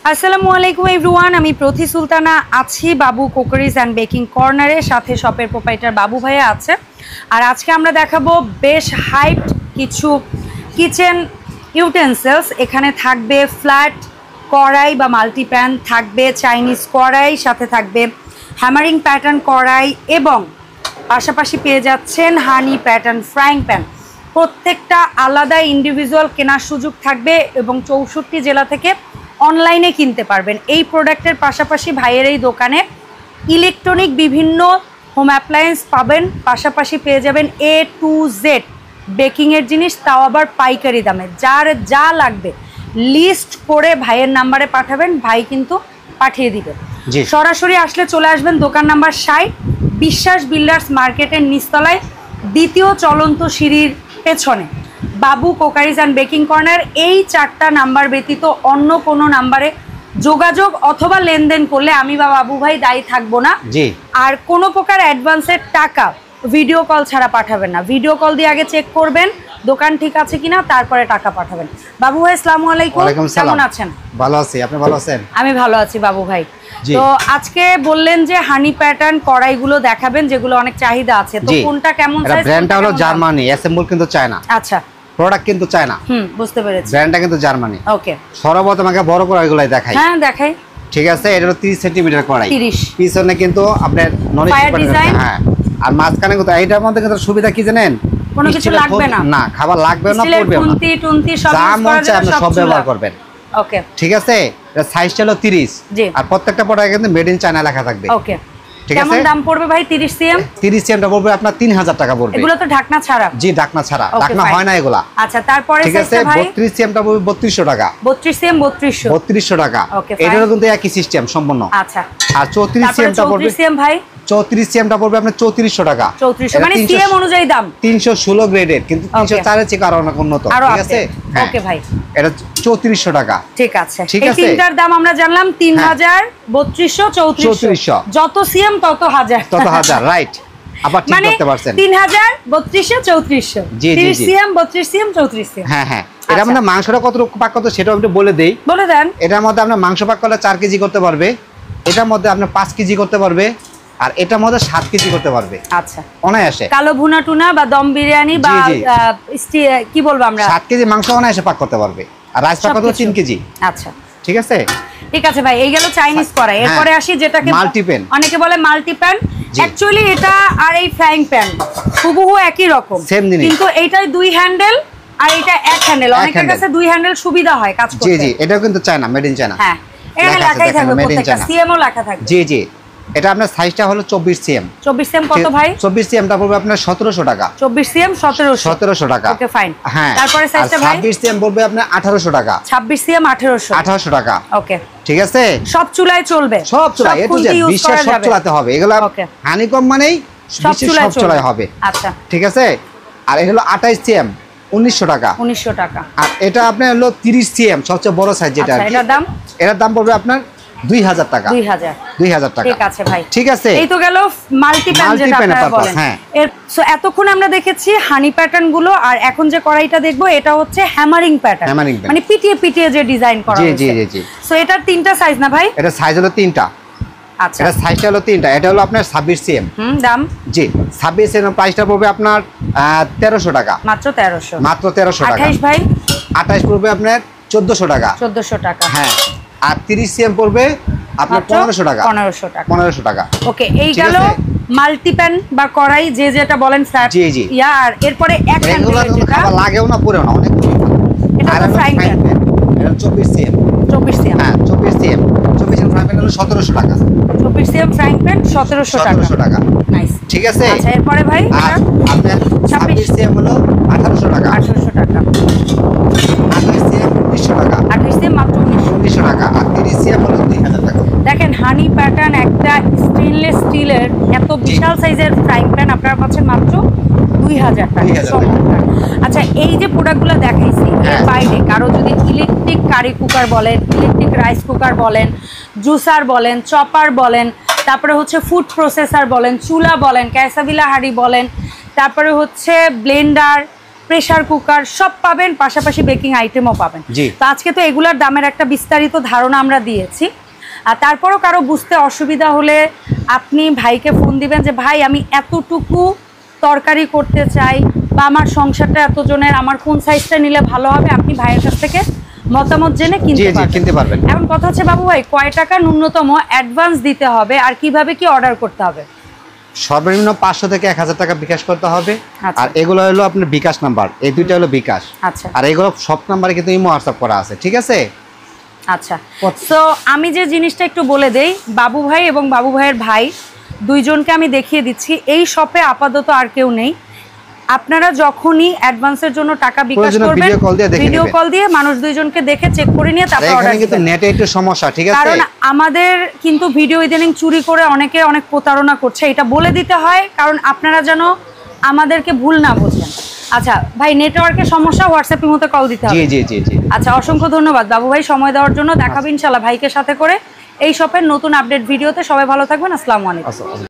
আসসালামু আলাইকুম এভরিওয়ান, আমি প্রতি সুলতানা আছি বাবু কুকারিজ অ্যান্ড বেকিং কর্নারের সাথে শপের প্রোপাইটার বাবু ভাইয়া আছে। আর আজকে আমরা দেখাবো বেশ হাইপড কিছু কিচেন ইউটেন্সিলস। এখানে থাকবে ফ্ল্যাট কড়াই বা মাল্টিপ্যান, থাকবে চাইনিজ কড়াই, সাথে থাকবে হ্যামারিং প্যাটার্ন কড়াই এবং পাশাপাশি পেয়ে যাচ্ছেন হানি প্যাটার্ন ফ্রাইং প্যান। প্রত্যেকটা আলাদা ইন্ডিভিজুয়াল কেনার সুযোগ থাকবে এবং 64 জেলা থেকে অনলাইনে কিনতে পারবেন। এই প্রোডাক্টের পাশাপাশি ভাইয়ের এই দোকানে ইলেকট্রনিক বিভিন্ন হোম অ্যাপ্লায়েন্স পাবেন, পাশাপাশি পেয়ে যাবেন A to Z বেকিংয়ের জিনিস, তাও আবার পাইকারি দামে। যার যা লাগবে লিস্ট করে ভাইয়ের নাম্বারে পাঠাবেন, ভাই কিন্তু পাঠিয়ে দিবে। সরাসরি আসলে চলে আসবেন দোকান নাম্বার 60, বিশ্বাস বিল্ডার্স মার্কেটের নিচতলায়, দ্বিতীয় চলন্ত সিঁড়ির পেছনে বাবু কুকারিজ অ্যান্ড বেকিং কর্নার। এই 4টা নাম্বার ব্যতীত অন্য কোনো নাম্বারে যোগাযোগ অথবা লেনদেন করলে আমি বা বাবু ভাই দায়ী থাকবো না। আর কোনো প্রকার অ্যাডভান্সের টাকা ভিডিও কল ছাড়া পাঠাবেন না। ভিডিও কল দিয়ে আগে চেক করবেন দোকান ঠিক আছে কিনা, তারপরে টাকা পাঠাবেন। বাবু ভাই আসসালামু আলাইকুম, কেমন আছেন? ভালো আছি, আপনি ভালো আছেন? আমি ভালো আছি বাবু ভাই। তো আজকে বললেন যে হানি প্যাটার্ন কড়াইগুলো দেখাবেন যেগুলো অনেক চাহিদা আছে, তো কোনটা কেমন সাইজ? ব্র্যান্ডটা হলো জার্মানি, অ্যাসেম্বল কিন্তু চায়না। আচ্ছা, প্রোডাক্ট কিন্তু চায়না। বুঝতে পেরেছি। ব্র্যান্ডটা কিন্তু জার্মানি। ওকে, সর্বপ্রথম আমাকে বড় কড়াইগুলাই দেখাই। হ্যাঁ দেখাই। ঠিক আছে, এটা হলো 30 সেন্টিমিটার কড়াই। 30 পিছনে কিন্তু আপনার ফায়ার ডিজাইন। হ্যাঁ, আর মাঝখানে কিন্তু এইটার মধ্যে কিন্তু সুবিধা কি জানেন? কোনো কিছু লাগবে না। না, খাবার লাগবে না, পড়বে না। টুন্তি সব ব্যবহার করবেন। ওকে, ঠিক আছে। এটা সাইজটা হলো 30 আর প্রত্যেকটা প্রোডাক্টে কিন্তু মেড ইন চায়না লেখা থাকবে। ওকে, কেমন দাম পড়বে ভাই? 30 সিএম। 30 সিএমটা পড়বে আপনার 3000 টাকা পড়বে। এগুলো তো ঢাকনা ছাড়া? জি, ঢাকনা ছাড়া, ঢাকনা হয় না এগুলা। আচ্ছা, তারপরে ঠিক আছে, 32 সিএমটা পড়বে 3200 টাকা। 32 সিএম 3200 টাকা। এটারও কিন্তু একই সিস্টেম সম্পূর্ণ। আচ্ছা, আর 34 সিএমটা পড়বে 34 সিএম ভাই 34 সিএমটা পড়বে আপনার 3400 টাকা। 3400 মানে সিএম অনুযায়ী দাম 316 গ্রেডের, কিন্তু 304 এর চেয়ে আরো অনেক উন্নত। ঠিক আছে। ওকে ভাই, এটা 3400 টাকা। ঠিক আছে। এই তিনটার দাম আমরা জানলাম 3000, 3200, 3400। যত সিএম তত হাজার, রাইট। আবার ঠিক করতে পারছেন। 3000, 3200, 3400। 30 সিএম, 32 সিএম, 34 সিএম। হ্যাঁ হ্যাঁ। এটা মানে মাংসটা কতটুকু পাক করতে সেটাও একটু বলে দেই। বলে দেন। এটার মধ্যে আপনি মাংস পাক করলে 4 কেজি করতে পারবে, এটার মধ্যে আপনি 5 কেজি করতে পারবে, আর এটার মধ্যে 7 কেজি করতে পারবে। আচ্ছা, অনায়াসে। কালো ভুনা টুনা বা দম বিরিয়ানি বা কি বলবো আমরা, 7 কেজি মাংস অনায়াসে পাক করতে পারবে। আর রাইস পাক করতে 3 কেজি। আচ্ছা, ঠিক আছে। ঠিক আছে ভাই, এই গেল চাইনিজ কড়াই। এরপরে আসি যেটাকে মাল্টিপ্যান, অনেকে বলে মাল্টিপ্যান। অ্যাকচুয়ালি এটা আর এই ফ্রাইং প্যান হুবহু একই রকম, কিন্তু এইটাই 2 হ্যান্ডেল আর এটা 1 হ্যান্ডেল। অনেকের কাছে 2 হ্যান্ডেল সুবিধা হয় কাজ করতে। জি জি, এটাও কিন্তু চায়না, মেড ইন চায়না। হ্যাঁ, এখানে লেখাই থাকবে প্রত্যেকটা সিএমও লেখা থাকবে। জি জি। এটা আপনার সাইজটা হলো 24 সিএম। 24 সিএম কত ভাই? 24 সিএমটা পড়বে আপনার 1700 টাকা। 24 সিএম 1700 টাকা। Okay fine. হ্যাঁ, তারপরে সাইজটা ভাই? 26 সিএম পড়বে আপনার 1800 টাকা। 26 সিএম 1800 টাকা। ওকে, ঠিক আছে। সব চুলায় চলবে? সব চুলায়, এ টু জেড বিশ্বের সব চুলাতে হবে এগুলা। হানিকম মানেই বিশ্বের সব চুলায় হবে। আচ্ছা, ঠিক আছে। আর এটা হলো 28 সিএম 1900 টাকা। 1900 টাকা। আর এটা আপনার হলো 30 সিএম সবচেয়ে বড় সাইজ যেটা। এটার দাম পড়বে আপনার 2000 টাকা। 2000 টাকা। ঠিক আছে ভাই, ঠিক আছে। এই তো গেল মাল্টিপ্যান যেটা আপনারা বলেন। সো এতক্ষণ আমরা দেখেছি হানি প্যাটার্ন গুলো, আর এখন যে কড়াইটা দেখবো এটা হচ্ছে হ্যামারিং প্যাটার্ন, মানে পিটিয়ে পিটিয়ে যে ডিজাইন করা হয়েছে। জি জি জি। সো এটার 3টা সাইজ না ভাই? এটা সাইজ হলো 3টা। আচ্ছা, এটা সাইজটা হলো 3টা। এটা হলো আপনার 26 সিএম। দাম? জি, 26 সিএম প্রাইসটা পড়বে আপনার 1300 টাকা। মাত্র 1300 টাকা। 28 ভাই? 28 পড়বে আপনার 1400 টাকা। 1400 টাকা। হ্যাঁ, আর 30 সিএম পড়বে আপনার 1500 টাকা। 1500 টাকা। ওকে, এই গেল মাল্টিপ্যান বা কড়াই যে যেটা বলেন ফ্ল্যাট। জি জি। আর এরপরে এক হ্যান্ডেল যেটা লাগেও না, পুরো না, অনেক এটা তো ফ্রাইং প্যান। এটা 24 সিএম। 24 সিএম। হ্যাঁ, 24 সিএম। 24 সিএম ফ্রাইং প্যান হলো 1700 টাকা। 24 সিএম ফ্রাইং প্যান 1700 টাকা। নাইস। ঠিক আছে। আচ্ছা, এরপরে ভাই আর আপনার 26 সিএম হলো 1800 টাকা। 1800 টাকা। 28 সিএম 1900 টাকা। 28 সিএম মাত্র 1900 টাকা। আর 30 সিএম হলো 2000 টাকা। দেখেন হানি প্যাটার্ন একটা স্টেনলেস স্টিলের এত বিশাল সাইজের ফ্রাইং প্যান আপনারা পাচ্ছেন মাত্র 2000 টাকা। আচ্ছা, এই যে প্রোডাক্টগুলো দেখাইছি এর বাইরে কারো যদি ইলেকট্রিক কারি কুকার বলেন, ইলেকট্রিক রাইস কুকার বলেন, জুসার বলেন, চপার বলেন, তারপরে হচ্ছে ফুড প্রসেসর বলেন, চুলা বলেন, ক্যাসাবিলা হাঁড়ি বলেন, তারপরে হচ্ছে ব্লেন্ডার, প্রেসার কুকার সব পাবেন, পাশাপাশি বেকিং আইটেমও পাবেন। তো আজকে তো এগুলার দামের একটা বিস্তারিত ধারণা আমরা দিয়েছি। আর তারপরও কারো বুঝতে অসুবিধা হলে আপনি ভাইকে ফোন দিবেন যে ভাই আমি এতটুকু তরকারি করতে চাই বা আমার সংসারটা এতজনের, আমার কোন সাইজটা নিলে ভালো হবে, আপনি ভাইয়ের কাছ থেকে মতামত জেনে কিনতে পারবেন। এখন কথা হচ্ছে বাবু ভাই, কয় টাকা ন্যূনতম অ্যাডভান্স দিতে হবে আর কিভাবে কি অর্ডার করতে হবে? সর্বনিম্ন 500 থেকে 1000 টাকা বিকাশ করতে হবে। আর এগুলো হলো আপনার বিকাশ নাম্বার, এই দুইটা হলো বিকাশ। আচ্ছা, আর এগুলো সব নাম্বারে কিন্তু ইমো হোয়াটসঅ্যাপ করা আছে, ঠিক আছে? আচ্ছা, তো আমি যে জিনিসটা একটু বলে দেই, বাবু ভাই এবং বাবু ভাইয়ের ভাই দুইজনকে আমি দেখিয়ে দিচ্ছি। এই শপে আপাতত আর কেউ নেই। আপনারা যখনই অ্যাডভান্সের জন্য টাকা বিকাশ করবেন, ভিডিও কল দিয়ে মানুষ দুইজনকে দেখে চেক করে নিয়ে তারপর অর্ডার করবেন। কিন্তু নেটে একটু সমস্যা, ঠিক আছে? কারণ আমাদের কিন্তু ভিডিও ইদানিং চুরি করে অনেকে অনেক প্রতারণা করছে, এটা বলে দিতে হয় কারণ আপনারা যেন আমাদেরকে ভুল না বোঝেন। আচ্ছা ভাই, নেটওয়ার্কের সমস্যা, হোয়াটসঅ্যাপ ইমোতে কল দিতে হবে। জি জি জি। আচ্ছা, অসংখ্য ধন্যবাদ বাবু ভাই সময় দেওয়ার জন্য। দেখাবো ইনশাআল্লাহ ভাইকে সাথে করে এই শপের নতুন আপডেট ভিডিওতে। সবাই ভালো থাকবেন, আসসালামু আলাইকুম।